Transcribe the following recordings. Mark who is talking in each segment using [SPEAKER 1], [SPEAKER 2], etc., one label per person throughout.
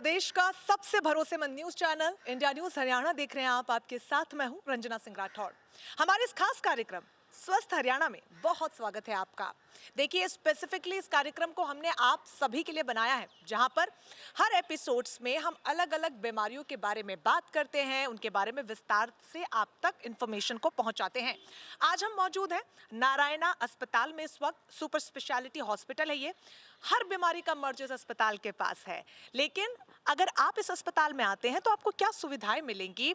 [SPEAKER 1] प्रदेश का सबसे भरोसेमंद news channel India news Haryana देख रहे हैं आप। आपके साथ मैं हूं रंजना सिंह राठौड़। हमारे इस खास कार्यक्रम स्वस्थ हरियाणा में बहुत स्वागत है आपका। देखिए, स्पेसिफिकली इस कार्यक्रम को हमने आप सभी के लिए बनाया है, जहां पर हर एपिसोड्स में हम अलग अलग बीमारियों के बारे में बात करते हैं, उनके बारे में विस्तार से आप तक इंफॉर्मेशन को पहुंचाते हैं। आज हम मौजूद हैं नारायणा अस्पताल में। इस वक्त सुपर स्पेशलिटी हॉस्पिटल है ये। हर बीमारी का मर्ज इस अस्पताल के पास है। लेकिन अगर आप इस अस्पताल में आते हैं तो आपको क्या सुविधाएं मिलेंगी,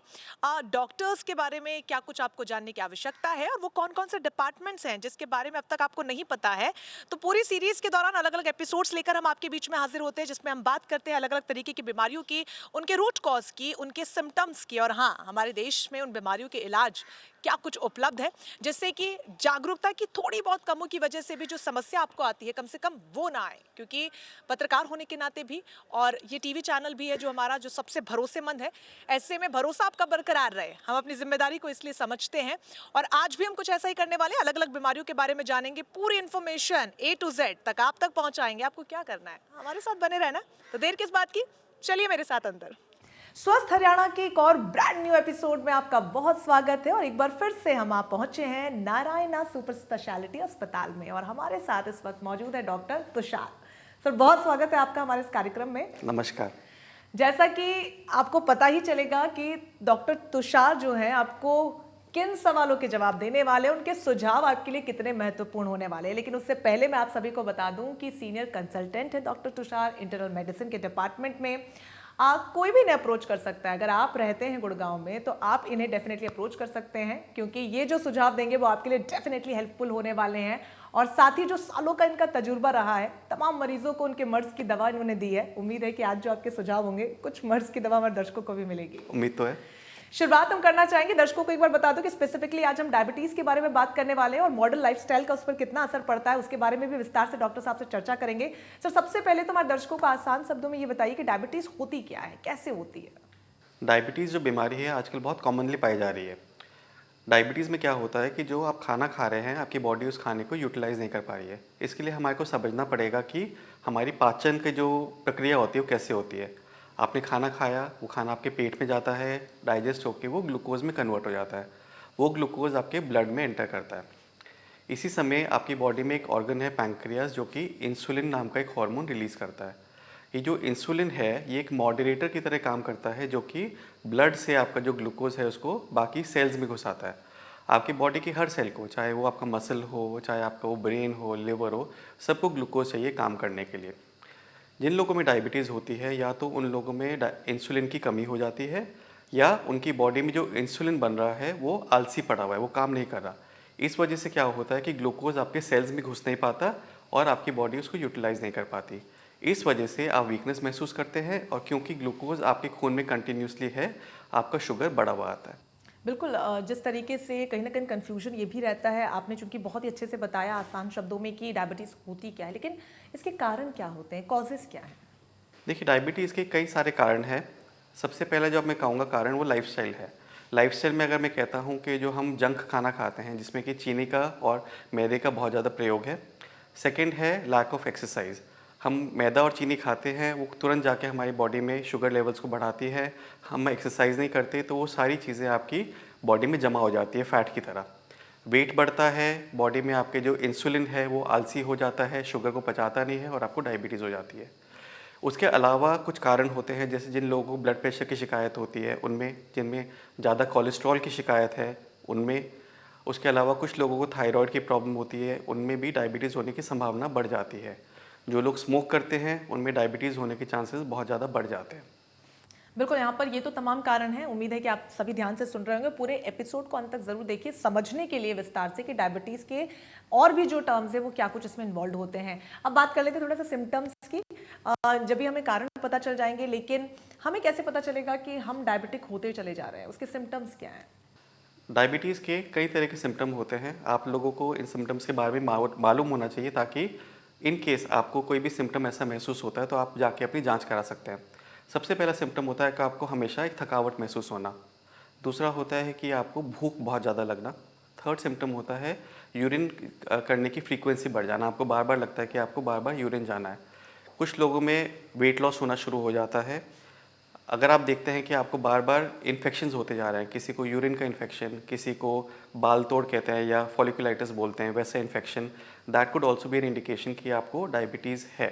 [SPEAKER 1] डॉक्टर्स के बारे में क्या कुछ आपको जानने की आवश्यकता है, और वो कौन कौन से डिपार्टमेंट्स हैं जिसके बारे में अब तक आपको नहीं पता है। तो पूरी सीरीज के दौरान अलग अलग एपिसोड्स लेकर हम आपके बीच में हाजिर होते हैं, जिसमें हम बात करते हैं अलग अलग तरीके की बीमारियों की, उनके रूट कॉज की, उनके सिम्टम्स की, और हाँ, हमारे देश में उन बीमारियों के इलाज क्या कुछ उपलब्ध है, जिससे कि जागरूकता की थोड़ी बहुत कमी की वजह से भी जो समस्या आपको आती है, कम से कम वो ना आए। क्योंकि पत्रकार होने के नाते भी, और ये टीवी चैनल भी है जो हमारा जो सबसे भरोसेमंद है, ऐसे में भरोसा आपका बरकरार रहे, हम अपनी जिम्मेदारी को इसलिए समझते हैं। और आज भी हम कुछ ऐसा ही करने वाले हैं, अलग अलग बीमारियों के बारे में जानेंगे, पूरी इन्फॉर्मेशन A to Z तक आप तक पहुंचाएंगे। आपको क्या करना है, हमारे साथ बने रहना। तो देर किस बात की, चलिए मेरे साथ अंदर। स्वस्थ हरियाणा के एक और ब्रांड न्यू एपिसोड में आपका बहुत स्वागत है। और एक बार फिर से हम आप पहुंचे हैं नारायणा सुपर स्पेशलिटी अस्पताल में, और हमारे साथ इस वक्त मौजूद है डॉक्टर तुषार। सर, बहुत स्वागत है आपका हमारे इस कार्यक्रम में।
[SPEAKER 2] नमस्कार।
[SPEAKER 1] जैसा कि आपको पता ही चलेगा कि डॉक्टर तुषार जो है आपको किन सवालों के जवाब देने वाले, उनके सुझाव आपके लिए कितने महत्वपूर्ण होने वाले हैं। लेकिन उससे पहले मैं आप सभी को बता दूं कि सीनियर कंसल्टेंट है डॉक्टर तुषार इंटरनल मेडिसिन के डिपार्टमेंट में। कोई भी इन्हें अप्रोच कर सकता है। अगर आप रहते हैं गुड़गांव में तो आप इन्हें डेफिनेटली अप्रोच कर सकते हैं, क्योंकि ये जो सुझाव देंगे वो आपके लिए डेफिनेटली हेल्पफुल होने वाले हैं। और साथ ही जो सालों का इनका तजुर्बा रहा है, तमाम मरीजों को उनके मर्ज की दवा इन्होंने दी है। उम्मीद है कि आज जो आपके सुझाव होंगे, कुछ मर्ज की दवा हमारे दर्शकों को भी मिलेगी।
[SPEAKER 2] उम्मीद तो है।
[SPEAKER 1] शुरुआत हम करना चाहेंगे, दर्शकों को एक बार बता दो कि स्पेसिफिकली आज हम डायबिटीज के बारे में बात करने वाले हैं, और मॉडर्न लाइफस्टाइल का उस पर कितना असर पड़ता है उसके बारे में भी विस्तार से डॉक्टर साहब से चर्चा करेंगे। सर, सबसे पहले तो हमारे दर्शकों को आसान शब्दों में ये बताइए कि डायबिटीज होती क्या है, कैसे होती है।
[SPEAKER 2] डायबिटीज़ जो बीमारी है आजकल बहुत कॉमनली पाई जा रही है। डायबिटीज़ में क्या होता है कि जो आप खाना खा रहे हैं, आपकी बॉडी उस खाने को यूटिलाइज़ नहीं कर पा रही है। इसके लिए हमारे को समझना पड़ेगा कि हमारी पाचन की जो प्रक्रिया होती है वो कैसे होती है। आपने खाना खाया, वो खाना आपके पेट में जाता है, डाइजेस्ट होकर वो ग्लूकोज में कन्वर्ट हो जाता है। वो ग्लूकोज आपके ब्लड में एंटर करता है। इसी समय आपकी बॉडी में एक ऑर्गन है पैंक्रियास, जो कि इंसुलिन नाम का एक हार्मोन रिलीज़ करता है। ये जो इंसुलिन है ये एक मॉडरेटर की तरह काम करता है, जो कि ब्लड से आपका जो ग्लूकोज है उसको बाकी सेल्स में घुसाता है। आपकी बॉडी की हर सेल को, चाहे वो आपका मसल हो, चाहे आपका वो ब्रेन हो, लिवर हो, सबको ग्लूकोज चाहिए काम करने के लिए। जिन लोगों में डायबिटीज़ होती है, या तो उन लोगों में इंसुलिन की कमी हो जाती है, या उनकी बॉडी में जो इंसुलिन बन रहा है वो आलसी पड़ा हुआ है, वो काम नहीं कर रहा। इस वजह से क्या होता है कि ग्लूकोज आपके सेल्स में घुस नहीं पाता और आपकी बॉडी उसको यूटिलाइज़ नहीं कर पाती। इस वजह से आप वीकनेस महसूस करते हैं, और क्योंकि ग्लूकोज आपके खून में कंटिन्यूसली है, आपका शुगर बढ़ा हुआ आता है।
[SPEAKER 1] बिल्कुल, जिस तरीके से कहीं ना कहीं कंफ्यूजन ये भी रहता है, आपने चूंकि बहुत ही अच्छे से बताया आसान शब्दों में कि डायबिटीज़ होती क्या है, लेकिन इसके कारण क्या होते हैं, कॉजेस क्या हैं।
[SPEAKER 2] देखिए, डायबिटीज़ के कई सारे कारण हैं। सबसे पहला जो मैं कहूँगा कारण, वो लाइफस्टाइल है। लाइफस्टाइल में अगर मैं कहता हूँ कि जो हम जंक खाना खाते हैं, जिसमें कि चीनी का और मैदे का बहुत ज़्यादा प्रयोग है। सेकंड है लैक ऑफ एक्सरसाइज। हम मैदा और चीनी खाते हैं, वो तुरंत जाके हमारी बॉडी में शुगर लेवल्स को बढ़ाती है। हम एक्सरसाइज नहीं करते तो वो सारी चीज़ें आपकी बॉडी में जमा हो जाती है फैट की तरह। वेट बढ़ता है, बॉडी में आपके जो इंसुलिन है वो आलसी हो जाता है, शुगर को पचाता नहीं है, और आपको डायबिटीज़ हो जाती है। उसके अलावा कुछ कारण होते हैं, जैसे जिन लोगों को ब्लड प्रेशर की शिकायत होती है उनमें, जिनमें ज़्यादा कोलेस्ट्रॉल की शिकायत है उनमें, उसके अलावा कुछ लोगों को थायराइड की प्रॉब्लम होती है, उनमें भी डायबिटीज़ होने की संभावना बढ़ जाती है। जो लोग स्मोक करते हैं उनमें डायबिटीज़ होने के चांसेस बहुत ज़्यादा बढ़ जाते हैं।
[SPEAKER 1] बिल्कुल, यहाँ पर ये तो तमाम कारण हैं। उम्मीद है कि आप सभी ध्यान से सुन रहे होंगे। पूरे एपिसोड को अंत तक जरूर देखिए, समझने के लिए विस्तार से कि डायबिटीज़ के और भी जो टर्म्स है वो क्या कुछ इसमें इन्वॉल्व होते हैं। अब बात कर लेते हैं थोड़ा सा सिम्टम्स की। जब भी हमें कारण पता चल जाएंगे, लेकिन हमें कैसे पता चलेगा कि हम डायबिटिक होते चले जा रहे हैं, उसके सिम्टम्स क्या हैं।
[SPEAKER 2] डायबिटीज़ के कई तरह के सिम्टम होते हैं। आप लोगों को इन सिम्टम्स के बारे में मालूम होना चाहिए, ताकि इन केस आपको कोई भी सिम्टम ऐसा महसूस होता है तो आप जाके अपनी जांच करा सकते हैं। सबसे पहला सिम्टम होता है कि आपको हमेशा एक थकावट महसूस होना। दूसरा होता है कि आपको भूख बहुत ज़्यादा लगना। थर्ड सिम्टम होता है यूरिन करने की फ्रीक्वेंसी बढ़ जाना। आपको बार बार लगता है कि आपको बार बार यूरिन जाना है। कुछ लोगों में वेट लॉस होना शुरू हो जाता है। अगर आप देखते हैं कि आपको बार बार इन्फेक्शंस होते जा रहे हैं, किसी को यूरिन का इन्फेक्शन, किसी को बाल तोड़ कहते हैं या फॉलिकुलाइटिस बोलते हैं, वैसा infection, that could also be an indication कि आपको डायबिटीज़ है।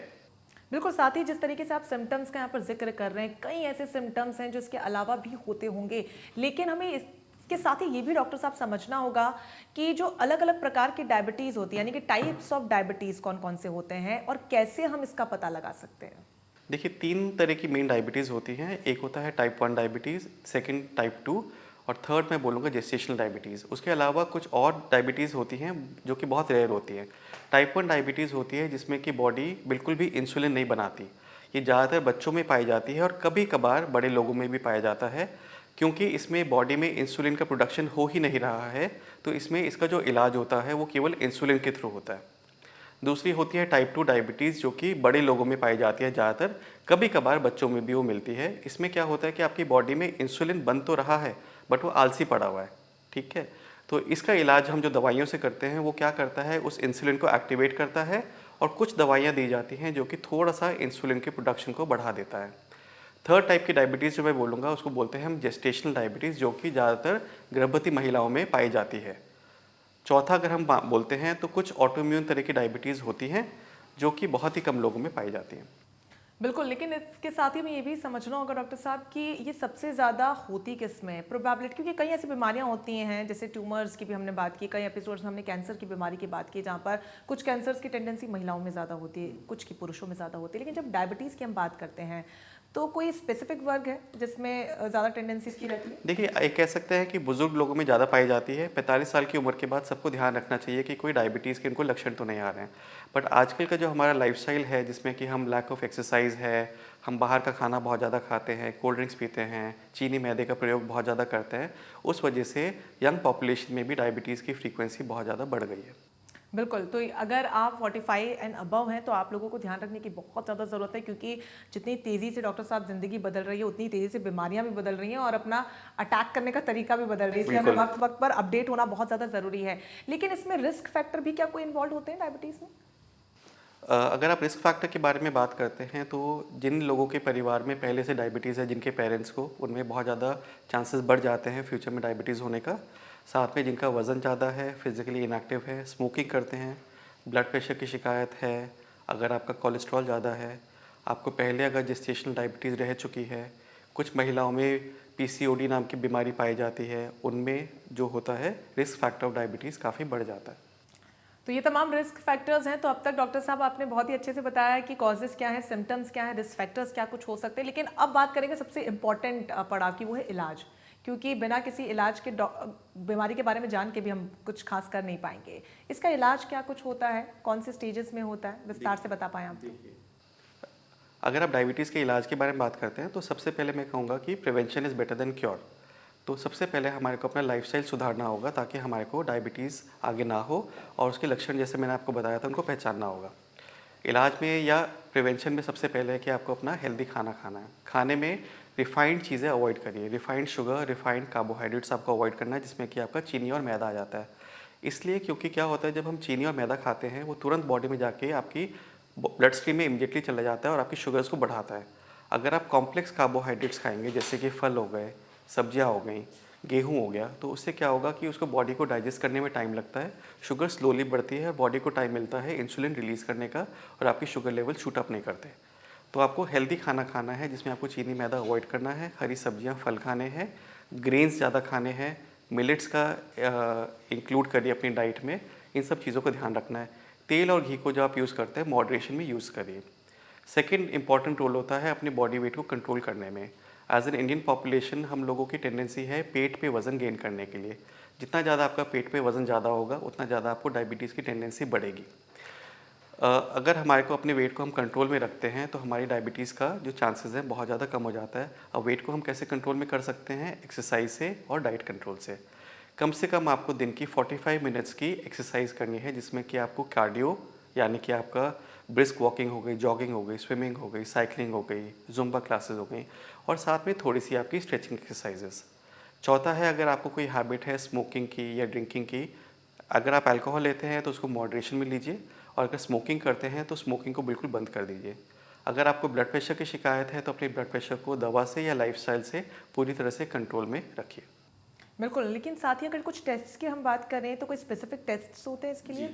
[SPEAKER 1] बिल्कुल, साथ ही जिस तरीके से आप सिम्टम्स का यहाँ पर जिक्र कर रहे हैं, कई ऐसे सिम्टम्स हैं जो इसके अलावा भी होते होंगे, लेकिन हमें इसके साथ ही ये भी डॉक्टर साहब समझना होगा कि जो अलग अलग प्रकार की डायबिटीज़ होती है, यानी कि टाइप्स ऑफ डायबिटीज़ कौन कौन से होते हैं और कैसे हम इसका पता लगा सकते हैं।
[SPEAKER 2] देखिए 3 तरह की मेन डायबिटीज़ होती हैं। एक होता है टाइप 1 डायबिटीज़, सेकंड टाइप 2 और थर्ड मैं बोलूँगा जेस्टेशनल डायबिटीज़। उसके अलावा कुछ और डायबिटीज़ होती हैं जो कि बहुत रेयर होती हैं। टाइप 1 डायबिटीज़ होती है जिसमें कि बॉडी बिल्कुल भी इंसुलिन नहीं बनाती। ये ज़्यादातर बच्चों में पाई जाती है और कभी-कभार बड़े लोगों में भी पाया जाता है, क्योंकि इसमें बॉडी में इंसुलिन का प्रोडक्शन हो ही नहीं रहा है, तो इसमें इसका जो इलाज होता है वो केवल इंसुलिन के थ्रू होता है। दूसरी होती है टाइप 2 डायबिटीज़ जो कि बड़े लोगों में पाई जाती है ज़्यादातर, कभी-कभार बच्चों में भी वो मिलती है। इसमें क्या होता है कि आपकी बॉडी में इंसुलिन बन तो रहा है, बट वो आलसी पड़ा हुआ है, ठीक है? तो इसका इलाज हम जो दवाइयों से करते हैं, वो क्या करता है, उस इंसुलिन को एक्टिवेट करता है और कुछ दवाइयाँ दी जाती हैं जो कि थोड़ा-सा इंसुलिन के प्रोडक्शन को बढ़ा देता है। थर्ड टाइप की डायबिटीज़ जो मैं बोलूँगा उसको बोलते हैं हम जेस्टेशनल डायबिटीज़, जो कि ज़्यादातर गर्भवती महिलाओं में पाई जाती है। चौथा अगर हम बोलते हैं तो कुछ ऑटोइम्यून तरह की डायबिटीज़ होती हैं जो कि बहुत ही कम लोगों में पाई जाती हैं।
[SPEAKER 1] बिल्कुल, लेकिन इसके साथ ही हमें ये भी समझना होगा डॉक्टर साहब कि ये सबसे ज़्यादा होती किसमें प्रोबेबिलिटी, क्योंकि कई ऐसी बीमारियां होती हैं, जैसे ट्यूमर्स की भी हमने बात की, कई एपिसोड्स में हमने कैंसर की बीमारी की बात की, जहाँ पर कुछ कैंसर्स की टेंडेंसी महिलाओं में ज़्यादा होती है, कुछ की पुरुषों में ज़्यादा होती है, लेकिन जब डायबिटीज़ की हम बात करते हैं तो कोई स्पेसिफिक वर्ग है जिसमें ज़्यादा टेंडेंसी इसकी रहती है?
[SPEAKER 2] देखिए ये कह सकते हैं कि बुजुर्ग लोगों में ज़्यादा पाई जाती है। 45 साल की उम्र के बाद सबको ध्यान रखना चाहिए कि कोई डायबिटीज़ के इनको लक्षण तो नहीं आ रहे हैं। बट आजकल का जो हमारा लाइफस्टाइल है जिसमें कि हम लैक ऑफ एक्सरसाइज है, हम बाहर का खाना बहुत ज़्यादा खाते हैं, कोल्ड ड्रिंक्स पीते हैं, चीनी मैदे का प्रयोग बहुत ज़्यादा करते हैं, उस वजह से यंग पॉपुलेशन में भी डायबिटीज़ की फ्रीक्वेंसी बहुत ज़्यादा बढ़ गई है।
[SPEAKER 1] बिल्कुल, तो अगर आप 45 एंड अबव हैं तो आप लोगों को ध्यान रखने की बहुत ज़्यादा ज़रूरत है, क्योंकि जितनी तेज़ी से डॉक्टर साहब ज़िंदगी बदल रही है, उतनी तेज़ी से बीमारियां भी बदल रही हैं और अपना अटैक करने का तरीका भी बदल रही है, इसलिए हमें
[SPEAKER 2] बिल्कुल।
[SPEAKER 1] वक्त वक्त पर अपडेट होना बहुत ज़्यादा ज़रूरी है। लेकिन इसमें रिस्क फैक्टर भी क्या कोई इन्वॉल्व होते हैं डायबिटीज़ में?
[SPEAKER 2] अगर आप रिस्क फैक्टर के बारे में बात करते हैं तो जिन लोगों के परिवार में पहले से डायबिटीज़ है, जिनके पेरेंट्स को, उनमें बहुत ज़्यादा चांसेस बढ़ जाते हैं फ्यूचर में डायबिटीज़ होने का। साथ में जिनका वज़न ज़्यादा है, फिज़िकली इनएक्टिव है, स्मोकिंग करते हैं, ब्लड प्रेशर की शिकायत है, अगर आपका कोलेस्ट्रॉल ज़्यादा है, आपको पहले अगर जेस्टेशनल डायबिटीज़ रह चुकी है, कुछ महिलाओं में पीसीओडी नाम की बीमारी पाई जाती है, उनमें जो होता है रिस्क फैक्टर ऑफ डायबिटीज़ काफ़ी बढ़ जाता है।
[SPEAKER 1] तो ये तमाम रिस्क फैक्टर्स हैं। तो अब तक डॉक्टर साहब आपने बहुत ही अच्छे से बताया कि कॉजेज़ क्या हैं, सिम्टम्स क्या हैं, रिस्क फैक्टर्स क्या कुछ हो सकते हैं। लेकिन अब बात करेंगे सबसे इम्पॉर्टेंट पड़ाव की, वो है इलाज। क्योंकि बिना किसी इलाज के बीमारी के बारे में जान के भी हम कुछ खास कर नहीं पाएंगे। इसका इलाज क्या कुछ होता है, कौन से स्टेजेस में होता है, विस्तार से बता पाएँ आप तो।
[SPEAKER 2] अगर आप डायबिटीज़ के इलाज के बारे में बात करते हैं तो सबसे पहले मैं कहूँगा कि prevention is better than cure. तो सबसे पहले हमारे को अपना लाइफस्टाइल सुधारना होगा ताकि हमारे को डायबिटीज़ आगे ना हो और उसके लक्षण जैसे मैंने आपको बताया था उनको पहचानना होगा। इलाज में या प्रिवेंशन में सबसे पहले है कि आपको अपना हेल्दी खाना खाना है। खाने में रिफाइंड चीज़ें अवॉइड करिए, रिफाइंड शुगर, रिफाइंड कार्बोहाइड्रेट्स आपको अवॉइड करना है, जिसमें कि आपका चीनी और मैदा आ जाता है। इसलिए क्योंकि क्या होता है जब हम चीनी और मैदा खाते हैं वो तुरंत बॉडी में जाके आपकी ब्लड स्ट्रीम में इमीडिएटली चला जाता है और आपकी शुगर्स को बढ़ाता है। अगर आप कॉम्प्लेक्स कार्बोहाइड्रेट्स खाएंगे जैसे कि फल हो गए, सब्जियां हो गई, गेहूं हो गया, तो उससे क्या होगा कि उसको बॉडी को डाइजेस्ट करने में टाइम लगता है, शुगर स्लोली बढ़ती है, बॉडी को टाइम मिलता है इंसुलिन रिलीज़ करने का और आपकी शुगर लेवल शूट अप नहीं करते। तो आपको हेल्दी खाना खाना है जिसमें आपको चीनी मैदा अवॉइड करना है, हरी सब्जियां फल खाने हैं, ग्रेन्स ज़्यादा खाने हैं, मिलेट्स का इंक्लूड करिए अपनी डाइट में, इन सब चीज़ों का ध्यान रखना है। तेल और घी को जो आप यूज़ करते हैं मॉडरेशन में यूज़ करिए। सेकेंड इंपॉर्टेंट रोल होता है अपने बॉडी वेट को कंट्रोल करने में। एज एन इंडियन पॉपुलेशन हम लोगों की टेंडेंसी है पेट पे वज़न गेन करने के लिए। जितना ज़्यादा आपका पेट पे वज़न ज़्यादा होगा उतना ज़्यादा आपको डायबिटीज़ की टेंडेंसी बढ़ेगी। अगर हमारे को अपने वेट को हम कंट्रोल में रखते हैं तो हमारी डायबिटीज़ का जो चांसेस है बहुत ज़्यादा कम हो जाता है। अब वेट को हम कैसे कंट्रोल में कर सकते हैं? एक्सरसाइज से और डाइट कंट्रोल से कम आपको दिन की 45 मिनट्स की एक्सरसाइज करनी है, जिसमें कि आपको कार्डियो यानी कि आपका ब्रिस्क वॉकिंग हो गई, जॉगिंग हो गई, स्विमिंग हो गई, साइकिलिंग हो गई, जुम्बा क्लासेस हो गई और साथ में थोड़ी सी आपकी स्ट्रेचिंग एक्सरसाइजेस। चौथा है अगर आपको कोई हैबिट है स्मोकिंग की या ड्रिंकिंग की, अगर आप अल्कोहल लेते हैं तो उसको मॉडरेशन में लीजिए और अगर स्मोकिंग करते हैं तो स्मोकिंग को बिल्कुल बंद कर दीजिए। अगर आपको ब्लड प्रेशर की शिकायत है तो अपने ब्लड प्रेशर को दवा से या लाइफस्टाइल से पूरी तरह से कंट्रोल में रखिए।
[SPEAKER 1] बिल्कुल, लेकिन साथ ही अगर कुछ टेस्ट्स की हम बात करें तो कोई स्पेसिफिक टेस्ट्स होते हैं इसके लिए?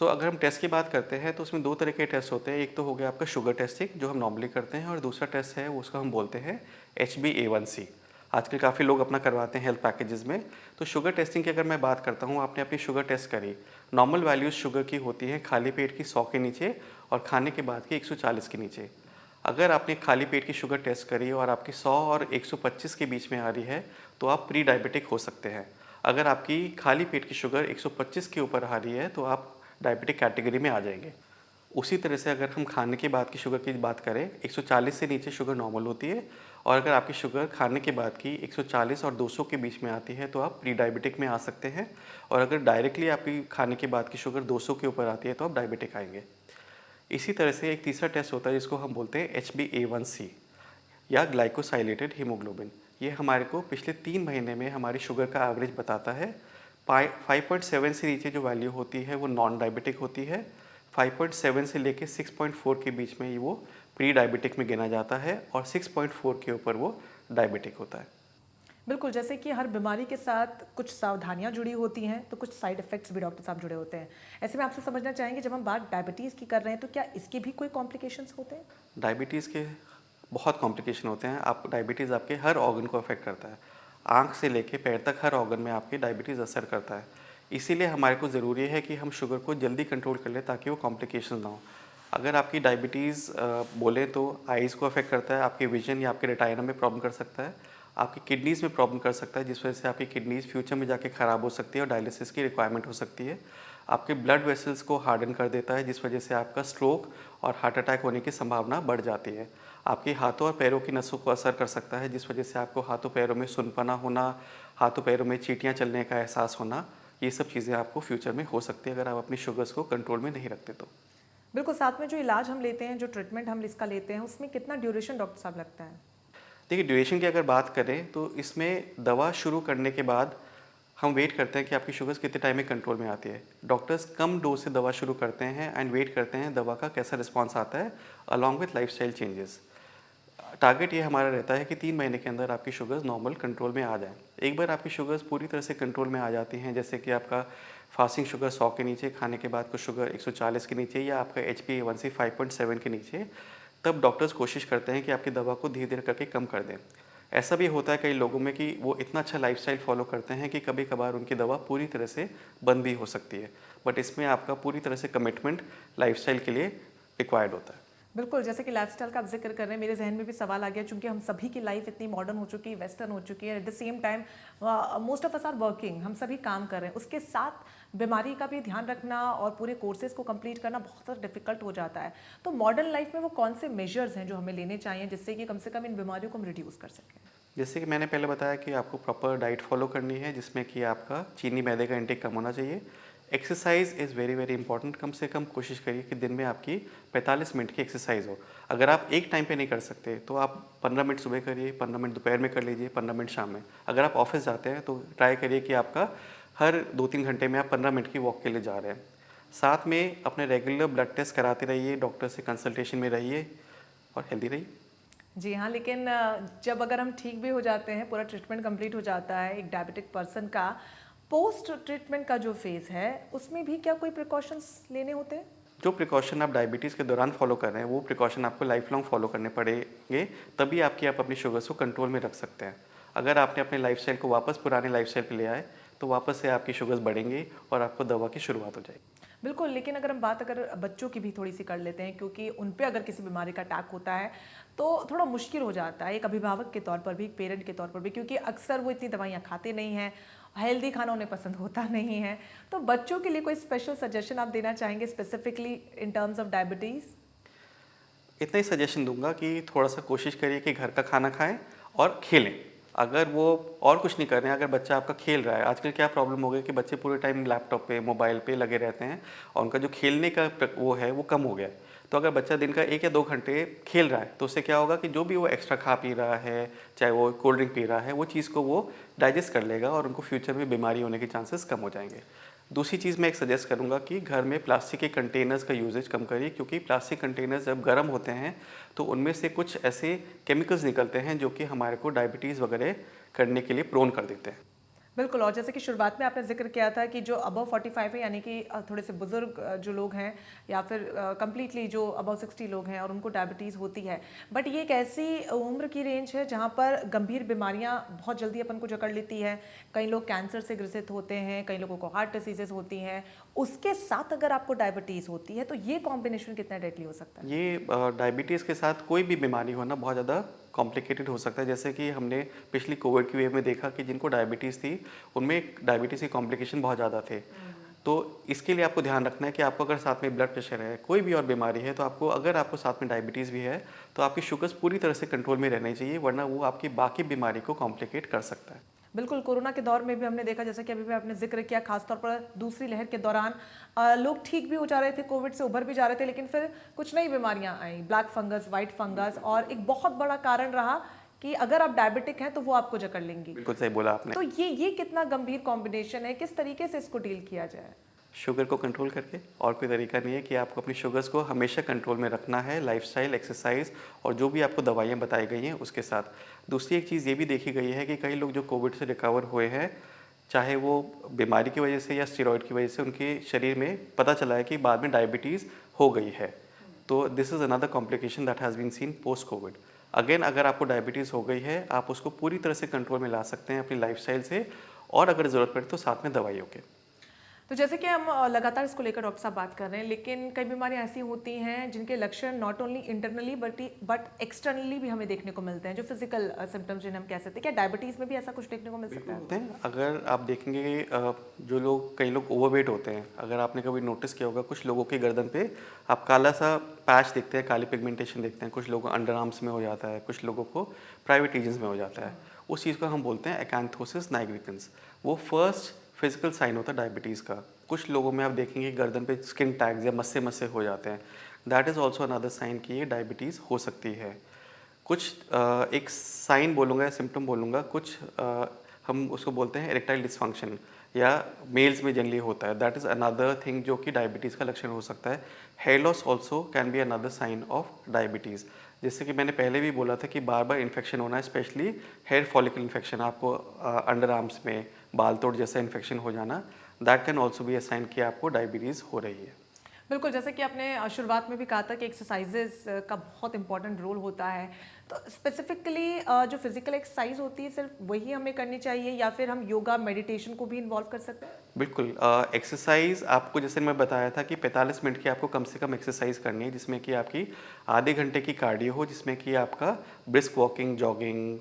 [SPEAKER 2] अगर हम टेस्ट की बात करते हैं तो उसमें 2 तरह के टेस्ट होते हैं। एक तो हो गया आपका शुगर टेस्टिंग जो हम नॉर्मली करते हैं, और दूसरा टेस्ट है उसको हम बोलते हैं HbA1c। आजकल काफ़ी लोग अपना करवाते हैं हेल्थ पैकेजेस में। तो शुगर टेस्टिंग की अगर मैं बात करता हूँ, आपने अपनी शुगर टेस्ट करी, नॉर्मल वैल्यूज़ शुगर की होती हैं खाली पेट की 100 के नीचे और खाने के बाद की 140 के नीचे। अगर आपने खाली पेट की शुगर टेस्ट करी और आपकी 100 और 125 के बीच में आ रही है तो आप प्री डायबिटिक हो सकते हैं। अगर आपकी खाली पेट की शुगर 125 के ऊपर आ रही है तो आप डायबिटिक कैटेगरी में आ जाएंगे। उसी तरह से अगर हम खाने के बाद की शुगर की बात करें, 140 से नीचे शुगर नॉर्मल होती है, और अगर आपकी शुगर खाने के बाद की 140 और 200 के बीच में आती है तो आप प्री डायबिटिक में आ सकते हैं, और अगर डायरेक्टली आपकी खाने के बाद की शुगर 200 के ऊपर आती है तो आप डायबिटिक आएंगे। इसी तरह से एक तीसरा टेस्ट होता है जिसको हम बोलते हैं HbA1c या ग्लाइकोसाइलेटेड हीमोग्लोबिन। ये हमारे को पिछले 3 महीने में हमारी शुगर का एवरेज बताता है। 5.7 से नीचे जो वैल्यू होती है वो नॉन डायबिटिक होती है, 5.7 से लेके 6.4 के बीच में वो प्री डायबिटिक में गिना जाता है, और 6.4 के ऊपर वो डायबिटिक होता है।
[SPEAKER 1] बिल्कुल, जैसे कि हर बीमारी के साथ कुछ सावधानियां जुड़ी होती हैं तो कुछ साइड इफ़ेक्ट्स भी डॉक्टर साहब जुड़े होते हैं। ऐसे में आपसे समझना चाहेंगे, जब हम बात डायबिटीज़ की कर रहे हैं तो क्या इसके भी कोई कॉम्प्लिकेशंस होते हैं?
[SPEAKER 2] डायबिटीज़ के बहुत कॉम्प्लिकेशन होते हैं। आप डायबिटीज़ आपके हर ऑर्गन को अफेक्ट करता है। आँख से लेके पैर तक हर ऑर्गन में आपके डायबिटीज़ असर करता है। इसीलिए हमारे को ज़रूरी है कि हम शुगर को जल्दी कंट्रोल कर लें ताकि वो कॉम्प्लिकेशन ना हो। अगर आपकी डायबिटीज़ बोलें तो आइज़ को अफेक्ट करता है, आपके विजन या आपके रेटिना में प्रॉब्लम कर सकता है, आपकी किडनीज़ में प्रॉब्लम कर सकता है, जिस वजह से आपकी किडनीज़ फ्यूचर में जाके ख़राब हो सकती है और डायलिसिस की रिक्वायरमेंट हो सकती है। आपके ब्लड वेसल्स को हार्डन कर देता है, जिस वजह से आपका स्ट्रोक और हार्ट अटैक होने की संभावना बढ़ जाती है। आपके हाथों और पैरों की नसों को असर कर सकता है, जिस वजह से आपको हाथों पैरों में सुनपना होना, हाथों पैरों में चींटियाँ चलने का एहसास होना, ये सब चीज़ें आपको फ्यूचर में हो सकती है अगर आप अपनी शुगर्स को कंट्रोल में नहीं रखते तो।
[SPEAKER 1] बिल्कुल, साथ में जो इलाज हम लेते हैं, जो ट्रीटमेंट हम इसका लेते हैं, उसमें कितना ड्यूरेशन डॉक्टर साहब लगता है?
[SPEAKER 2] देखिए, ड्यूरेशन की अगर बात करें तो इसमें दवा शुरू करने के बाद हम वेट करते हैं कि आपकी शुगर्स कितने टाइम में कंट्रोल में आती है। डॉक्टर्स कम डोज से दवा शुरू करते हैं एंड वेट करते हैं दवा का कैसा रिस्पॉन्स आता है along with lifestyle changes. Target ये हमारा रहता है कि 3 महीने के अंदर आपकी शुगर्स नॉर्मल कंट्रोल में आ जाएँ। एक बार आपकी शुगर्स पूरी तरह से कंट्रोल में आ जाती हैं, जैसे कि आपका फास्टिंग शुगर 100 के नीचे, खाने के बाद को शुगर 140 के नीचे, या आपका HbA1c 5.7 के नीचे, तब डॉक्टर्स कोशिश करते हैं कि आपकी दवा को धीरे-धीरे करके कम कर दें। ऐसा भी होता है कई लोगों में कि वो इतना अच्छा लाइफ़स्टाइल फ़ॉलो करते हैं कि कभी-कभार उनकी दवा पूरी तरह से बंद भी हो सकती है। बट इसमें आपका पूरी तरह से कमिटमेंट लाइफ़स्टाइल के लिए रिक्वायर्ड होता है।
[SPEAKER 1] बिल्कुल, जैसे कि लाइफ़स्टाइल का आप ज़िक्र कर रहे हैं, मेरे ज़हन में भी सवाल आ गया, चूँकि हम सभी की लाइफ़ इतनी मॉडर्न हो चुकी है, वेस्टर्न हो चुकी है, at the same time most of us are working, हम सभी काम कर रहे हैं। उसके साथ बीमारी का भी ध्यान रखना और पूरे कोर्सेज़ को कंप्लीट करना बहुत ज़्यादा डिफ़िकल्ट हो जाता है। तो मॉडर्न लाइफ़ में वो कौन से मेजर्स हैं जो हमें लेने चाहिए जिससे कि कम से कम इन बीमारियों को हम रिड्यूस कर सकें?
[SPEAKER 2] जैसे कि मैंने पहले बताया कि आपको प्रॉपर डाइट फॉलो करनी है, जिसमें कि आपका चीनी मैदे का इंटेक कम होना चाहिए। Exercise is very very important. कम से कम कोशिश करिए कि दिन में आपकी 45 मिनट की एक्सरसाइज हो। अगर आप एक टाइम पे नहीं कर सकते तो आप 15 मिनट सुबह करिए, 15 मिनट दोपहर में कर लीजिए, 15 मिनट शाम में। अगर आप ऑफिस जाते हैं तो ट्राई करिए कि आपका हर 2-3 घंटे में आप 15 मिनट की वॉक के लिए जा रहे हैं। साथ में अपने रेगुलर ब्लड टेस्ट कराते रहिए, डॉक्टर से कंसल्टेशन में रहिए और हेल्दी रहिए।
[SPEAKER 1] जी हाँ, लेकिन जब अगर हम ठीक भी हो जाते हैं, पूरा ट्रीटमेंट कंप्लीट हो जाता है एक डायबिटिक पर्सन का, पोस्ट ट्रीटमेंट का जो फेज़ है, उसमें भी क्या कोई प्रिकॉशंस लेने होते हैं?
[SPEAKER 2] जो प्रिकॉशन आप डायबिटीज़ के दौरान फॉलो कर रहे हैं वो प्रिकॉशन आपको लाइफ लॉन्ग फॉलो करने पड़ेंगे, तभी आप अपनी शुगर्स को कंट्रोल में रख सकते हैं। अगर आपने अपने लाइफस्टाइल को वापस पुराने लाइफस्टाइल पे ले आए तो वापस से आपकी शुगर्स बढ़ेंगी और आपको दवा की शुरुआत हो जाएगी।
[SPEAKER 1] बिल्कुल, लेकिन अगर हम बात अगर बच्चों की भी थोड़ी सी कर लेते हैं, क्योंकि उन पे अगर किसी बीमारी का अटैक होता है तो थोड़ा मुश्किल हो जाता है, एक अभिभावक के तौर पर भी, एक पेरेंट के तौर पर भी, क्योंकि अक्सर वो इतनी दवाइयाँ खाते नहीं हैं, हेल्दी खाना उन्हें पसंद होता नहीं है। तो बच्चों के लिए कोई स्पेशल सजेशन आप देना चाहेंगे specifically in terms of diabetes?
[SPEAKER 2] इतना ही सजेशन दूंगा कि थोड़ा सा कोशिश करिए कि घर का खाना खाएं और खेलें। अगर वो और कुछ नहीं कर रहे हैं, अगर बच्चा आपका खेल रहा है, आजकल क्या प्रॉब्लम हो गई कि बच्चे पूरे टाइम लैपटॉप पे, मोबाइल पे लगे रहते हैं और उनका जो खेलने का वो है वो कम हो गया है। तो अगर बच्चा दिन का 1 या 2 घंटे खेल रहा है तो उससे क्या होगा कि जो भी वो एक्स्ट्रा खा पी रहा है, चाहे वो कोल्ड ड्रिंक पी रहा है, वो चीज़ को वो डाइजेस्ट कर लेगा और उनको फ्यूचर में बीमारी होने के चांसेस कम हो जाएंगे। दूसरी चीज़ मैं एक सजेस्ट करूँगा कि घर में प्लास्टिक के कंटेनर्स का यूजेज कम करिए, क्योंकि प्लास्टिक कंटेनर्स जब गर्म होते हैं तो उनमें से कुछ ऐसे केमिकल्स निकलते हैं जो कि हमारे को डायबिटीज़ वगैरह करने के लिए प्रोन कर देते हैं।
[SPEAKER 1] बिल्कुल। और जैसे कि शुरुआत में आपने ज़िक्र किया था कि जो अबव 45 है, यानी कि थोड़े से बुज़ुर्ग जो लोग हैं, या फिर कंप्लीटली जो अबव 60 लोग हैं और उनको डायबिटीज़ होती है, बट ये एक ऐसी उम्र की रेंज है जहाँ पर गंभीर बीमारियाँ बहुत जल्दी अपन को जकड़ लेती है। कई लोग कैंसर से ग्रसित होते हैं, कई लोगों को हार्ट डिसीजेज होती हैं। उसके साथ अगर आपको डायबिटीज़ होती है तो ये कॉम्बिनेशन कितना डेडली हो सकता है?
[SPEAKER 2] ये डायबिटीज़ के साथ कोई भी बीमारी होना बहुत ज़्यादा कॉम्प्लिकेटेड हो सकता है। जैसे कि हमने पिछली कोविड की वेव में देखा कि जिनको डायबिटीज़ थी, उनमें डायबिटीज़ के कॉम्प्लिकेशन बहुत ज़्यादा थे। तो इसके लिए आपको ध्यान रखना है कि आपको अगर साथ में ब्लड प्रेशर है, कोई भी और बीमारी है, तो आपको, अगर आपको साथ में डायबिटीज़ भी है, तो आपकी शुगर्स पूरी तरह से कंट्रोल में रहनी चाहिए, वरना वो आपकी बाकी बीमारी को कॉम्प्लिकेट कर सकता है।
[SPEAKER 1] बिल्कुल। कोरोना के दौर में भी हमने देखा, जैसे कि अभी भी आपने जिक्र किया, खासतौर पर दूसरी लहर के दौरान लोग ठीक भी हो जा रहे थे, कोविड से उभर भी जा रहे थे, लेकिन फिर कुछ नई बीमारियां आई, ब्लैक फंगस, वाइट फंगस, और एक बहुत बड़ा कारण रहा कि अगर आप डायबिटिक हैं तो वो आपको जकड़ लेंगी।
[SPEAKER 2] बिल्कुल सही बोला आपने।
[SPEAKER 1] तो ये कितना गंभीर कॉम्बिनेशन है, किस तरीके से इसको डील किया जाए?
[SPEAKER 2] शुगर को कंट्रोल करके, और कोई तरीका नहीं है कि आपको अपनी शुगर्स को हमेशा कंट्रोल में रखना है, लाइफस्टाइल, एक्सरसाइज और जो भी आपको दवाइयाँ बताई गई हैं उसके साथ। दूसरी एक चीज़ ये भी देखी गई है कि कई लोग जो कोविड से रिकवर हुए हैं, चाहे वो बीमारी की वजह से या स्टेरॉइड की वजह से, उनके शरीर में पता चला है कि बाद में डायबिटीज़ हो गई है। तो this is another complication that has been seen post covid. Again, अगर आपको डायबिटीज़ हो गई है, आप उसको पूरी तरह से कंट्रोल में ला सकते हैं अपनी लाइफस्टाइल से, और अगर ज़रूरत पड़े तो साथ में दवाइयों के।
[SPEAKER 1] तो जैसे कि हम लगातार इसको लेकर डॉक्टर साहब बात कर रहे हैं, लेकिन कई बीमारियां ऐसी होती हैं जिनके लक्षण not only internally but externally भी हमें देखने को मिलते हैं, जो फिजिकल सिम्टम्स जिन्हें हम कह सकते हैं। क्या डायबिटीज़ में भी ऐसा कुछ देखने को मिल सकता है?
[SPEAKER 2] होते हैं। अगर आप देखेंगे, जो लोग, कई लोग ओवरवेट होते हैं, अगर आपने कभी नोटिस किया होगा, कुछ लोगों की गर्दन पे आप काला सा पैच देखते हैं, काली पिगमेंटेशन देखते हैं, कुछ लोगों को अंडर आर्म्स में हो जाता है, कुछ लोगों को प्राइवेट रीजन्स में हो जाता है। उस चीज़ को हम बोलते हैं एकांथोसिस नाइग्रिकन्स। वो फर्स्ट फिजिकल साइन होता है डायबिटीज़ का। कुछ लोगों में आप देखेंगे गर्दन पे स्किन टैग्स या मस्से मस्से हो जाते हैं, that is also another sign कि ये डायबिटीज़ हो सकती है। कुछ एक साइन बोलूँगा या सिम्टम बोलूँगा, कुछ हम उसको बोलते हैं इरेक्टाइल डिसफंक्शन, या मेल्स में जनरली होता है, दैट इज़ अनदर थिंग जो कि डायबिटीज़ का लक्षण हो सकता है। Hair loss also can be another sign of diabetes. जैसे कि मैंने पहले भी बोला था कि बार बार इन्फेक्शन होना, स्पेशली हेयर फॉलिकल इन्फेक्शन, आपको अंडर आर्म्स में बाल तोड़ जैसा इन्फेक्शन हो जाना, that can also be a sign कि आपको डायबिटीज़ हो रही है।
[SPEAKER 1] बिल्कुल। जैसे कि आपने शुरुआत में भी कहा था कि एक्सरसाइजेस का बहुत इंपॉर्टेंट रोल होता है, तो स्पेसिफिकली जो फिजिकल एक्सरसाइज होती है सिर्फ वही हमें करनी चाहिए, या फिर हम योगा, मेडिटेशन को भी इन्वॉल्व कर सकते हैं?
[SPEAKER 2] बिल्कुल। एक्सरसाइज आपको, जैसे मैं बताया था कि 45 मिनट की आपको कम से कम एक्सरसाइज करनी है, जिसमें कि आपकी आधे घंटे की कार्डियो हो, जिसमें कि आपका brisk walking, jogging,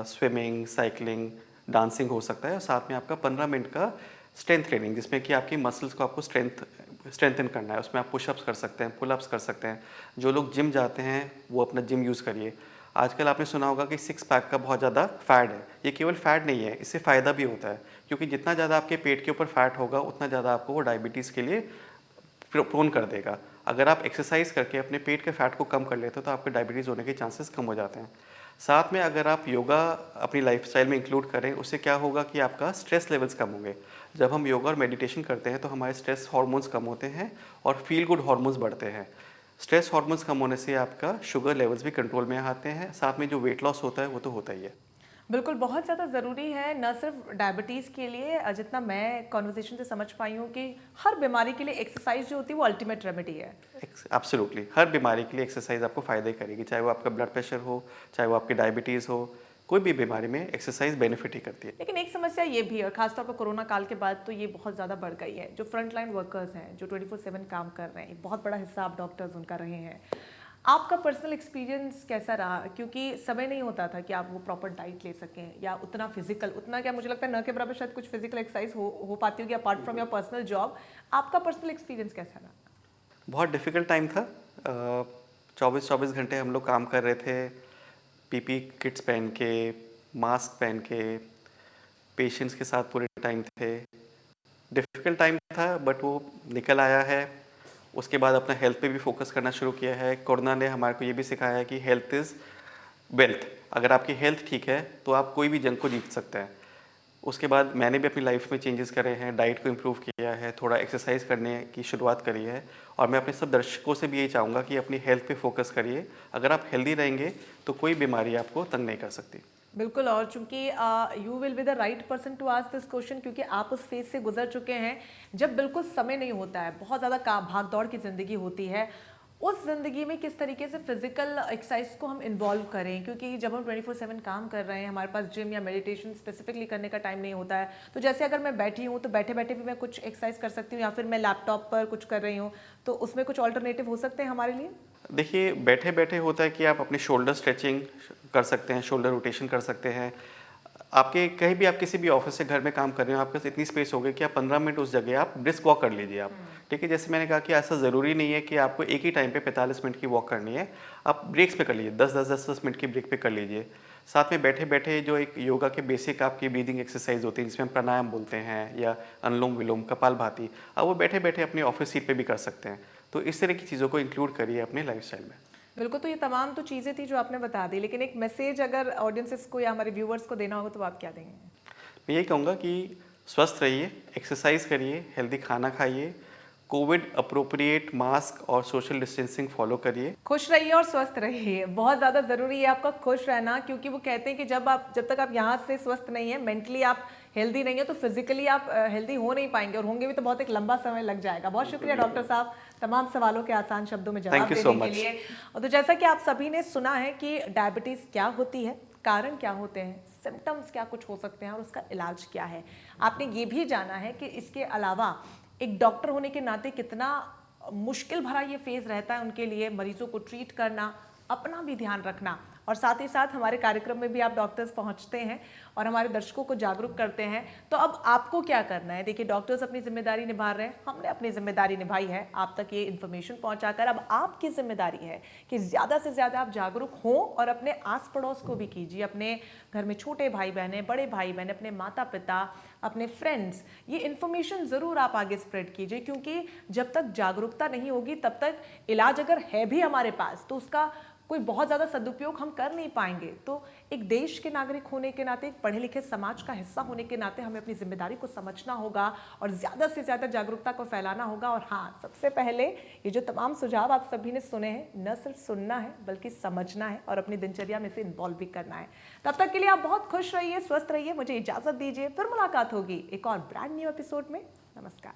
[SPEAKER 2] swimming, cycling, dancing हो सकता है, और साथ में आपका 15 मिनट का स्ट्रेंथ ट्रेनिंग, जिसमें कि आपकी मसल्स को आपको स्ट्रेंथन करना है। उसमें आप पुशअप्स कर सकते हैं, पुलअप्स कर सकते हैं। जो लोग जिम जाते हैं वो अपना जिम यूज़ करिए। आजकल आपने सुना होगा कि सिक्स पैक का बहुत ज़्यादा फैड है। ये केवल फैड नहीं है, इससे फ़ायदा भी होता है, क्योंकि जितना ज़्यादा आपके पेट के ऊपर फैट होगा, उतना ज़्यादा आपको वो डायबिटीज़ के लिए प्रोन कर देगा। अगर आप एक्सरसाइज करके अपने पेट के फैट को कम कर लेते हो तो आपके डायबिटीज़ होने के चांसेस कम हो जाते हैं। साथ में अगर आप योगा अपनी लाइफस्टाइल में इंक्लूड करें, उससे क्या होगा कि आपका स्ट्रेस लेवल्स कम होंगे। जब हम योगा और मेडिटेशन करते हैं तो हमारे स्ट्रेस हार्मोन्स कम होते हैं और फील गुड हार्मोन्स बढ़ते हैं। स्ट्रेस हार्मोन्स कम होने से आपका शुगर लेवल्स भी कंट्रोल में आते हैं। साथ में जो वेट लॉस होता है वो तो होता ही है।
[SPEAKER 1] बिल्कुल, बहुत ज़्यादा ज़रूरी है, न सिर्फ डायबिटीज़ के लिए, जितना मैं कॉन्वर्सेशन से समझ पाई हूँ कि हर बीमारी के लिए एक्सरसाइज जो होती है वो अल्टीमेट रेमेडी है।
[SPEAKER 2] एब्सोल्युटली, हर बीमारी के लिए एक्सरसाइज आपको फ़ायदे करेगी, चाहे वो आपका ब्लड प्रेशर हो, चाहे वो आपकी डायबिटीज़ हो, कोई भी बीमारी में एक्सरसाइज बेनिफिट ही करती है।
[SPEAKER 1] लेकिन एक समस्या ये भी है, और खासतौर पर कोरोना काल के बाद तो ये बहुत ज़्यादा बढ़ गई है, जो फ्रंट लाइन वर्कर्स हैं, जो 24/7 काम कर रहे हैं, एक बहुत बड़ा हिस्सा आप डॉक्टर्स उनका रहे हैं। आपका पर्सनल एक्सपीरियंस कैसा रहा? क्योंकि समय नहीं होता था कि आप वो प्रॉपर डाइट ले सकें, या उतना फिजिकल, उतना क्या मुझे लगता है न के बराबर शायद कुछ फिजिकल एक्सरसाइज हो पाती होगी apart from your personal job. आपका पर्सनल एक्सपीरियंस कैसा रहा?
[SPEAKER 2] बहुत डिफ़िकल्ट टाइम था। 24-24 घंटे हम लोग काम कर रहे थे, पीपी किट्स पहन के, मास्क पहन के, पेशेंट्स के साथ पूरे टाइम थे। डिफ़िकल्ट टाइम था, बट वो निकल आया है। उसके बाद अपना हेल्थ पे भी फोकस करना शुरू किया है। कोरोना ने हमारे को ये भी सिखाया है कि हेल्थ इज़ वेल्थ। अगर आपकी हेल्थ ठीक है तो आप कोई भी जंग को जीत सकते हैं। उसके बाद मैंने भी अपनी लाइफ में चेंजेस करे हैं, डाइट को इम्प्रूव किया है, थोड़ा एक्सरसाइज करने की शुरुआत करी है। और मैं अपने सब दर्शकों से भी यही चाहूँगा कि अपनी हेल्थ पे फोकस करिए। अगर आप हेल्दी रहेंगे तो कोई बीमारी आपको तंग नहीं कर सकती।
[SPEAKER 1] बिल्कुल, और चूंकि you will be the right person to ask this question, क्योंकि आप उस फेज से गुजर चुके हैं जब बिल्कुल समय नहीं होता है, बहुत ज़्यादा काम भाग दौड़ की ज़िंदगी होती है। उस ज़िंदगी में किस तरीके से फिजिकल एक्सरसाइज को हम इन्वॉल्व करें, क्योंकि जब हम 24/7 काम कर रहे हैं, हमारे पास जिम या मेडिटेशन स्पेसिफिकली करने का टाइम नहीं होता है। तो जैसे अगर मैं बैठी हूँ तो बैठे बैठे भी मैं कुछ एक्सरसाइज कर सकती हूँ, या फिर मैं लैपटॉप पर कुछ कर रही हूँ, तो उसमें कुछ ऑल्टरनेटिव हो सकते हैं हमारे लिए।
[SPEAKER 2] देखिए, बैठे बैठे होता है कि आप अपनी शोल्डर स्ट्रेचिंग कर सकते हैं, शोल्डर रोटेशन कर सकते हैं। आपके कहीं भी, आप किसी भी ऑफिस से घर में काम कर रहे हो, आपके पास इतनी स्पेस हो गई कि आप 15 मिनट उस जगह आप ब्रिस्क वॉक कर लीजिए आप। ठीक है, जैसे मैंने कहा कि ऐसा ज़रूरी नहीं है कि आपको एक ही टाइम पे 45 मिनट की वॉक करनी है। आप ब्रेक्स पे कर लीजिए, 10-10 मिनट की ब्रेक पे कर लीजिए। साथ में बैठे बैठे जो एक योगा के बेसिक आपकी ब्रीदिंग एक्सरसाइज होती है, जिसमें हम प्राणायाम बोलते हैं या अनुलोम विलोम, कपालभाति, आप वो बैठे बैठे अपनी ऑफिस सीट पे भी कर सकते हैं। तो इस तरह की चीज़ों को इंक्लूड करिए अपने लाइफस्टाइल में।
[SPEAKER 1] बिल्कुल, तो ये तमाम तो चीज़ें थी जो आपने बता दी, लेकिन एक मैसेज अगर ऑडियंसेस को या हमारे व्यूवर्स को देना होगा तो आप क्या देंगे?
[SPEAKER 2] मैं यही कहूँगा कि स्वस्थ रहिए, एक्सरसाइज करिए, हेल्दी खाना खाइए, कोविड अप्रोप्रिएट मास्क और सोशल डिस्टेंसिंग फॉलो करिए।
[SPEAKER 1] खुश रहिए और स्वस्थ रहिए, बहुत ज़्यादा ज़रूरी है आपका खुश रहना, क्योंकि वो कहते हैं कि जब तक आप यहाँ से स्वस्थ नहीं है, मेंटली आप हेल्दी नहीं है, तो फिजिकली आप हेल्दी हो नहीं पाएंगे, और होंगे भी तो बहुत एक लंबा समय लग जाएगा। बहुत शुक्रिया डॉक्टर साहब तमाम सवालों के आसान शब्दों में जवाब
[SPEAKER 2] थैंक यू सो
[SPEAKER 1] देने के
[SPEAKER 2] मच।
[SPEAKER 1] लिए। और तो जैसा कि आप सभी ने सुना है कि डायबिटीज़ क्या होती है, कारण क्या होते हैं, सिम्टम्स क्या कुछ हो सकते हैं और उसका इलाज क्या है। आपने ये भी जाना है कि इसके अलावा एक डॉक्टर होने के नाते कितना मुश्किल भरा ये फेज रहता है उनके लिए, मरीजों को ट्रीट करना, अपना भी ध्यान रखना, और साथ ही साथ हमारे कार्यक्रम में भी आप डॉक्टर्स पहुंचते हैं और हमारे दर्शकों को जागरूक करते हैं। तो अब आपको क्या करना है? देखिए, डॉक्टर्स अपनी जिम्मेदारी निभा रहे हैं, हमने अपनी जिम्मेदारी निभाई है आप तक ये इन्फॉर्मेशन पहुंचाकर। अब आपकी जिम्मेदारी है कि ज़्यादा से ज़्यादा आप जागरूक हों और अपने आस पड़ोस को भी कीजिए, अपने घर में छोटे भाई बहन हैं, बड़े भाई बहन, अपने माता पिता, अपने फ्रेंड्स, ये इन्फॉर्मेशन ज़रूर आप आगे स्प्रेड कीजिए, क्योंकि जब तक जागरूकता नहीं होगी तब तक इलाज अगर है भी हमारे पास तो उसका कोई बहुत ज़्यादा सदुपयोग हम कर नहीं पाएंगे। तो एक देश के नागरिक होने के नाते, एक पढ़े लिखे समाज का हिस्सा होने के नाते हमें अपनी जिम्मेदारी को समझना होगा और ज़्यादा से ज़्यादा जागरूकता को फैलाना होगा। और हाँ, सबसे पहले ये जो तमाम सुझाव आप सभी ने सुने हैं, न सिर्फ सुनना है बल्कि समझना है और अपनी दिनचर्या में से इन्वॉल्व भी करना है। तब तक के लिए आप बहुत खुश रहिए, स्वस्थ रहिए, मुझे इजाज़त दीजिए, फिर मुलाकात होगी एक और ब्रांड न्यू एपिसोड में। नमस्कार।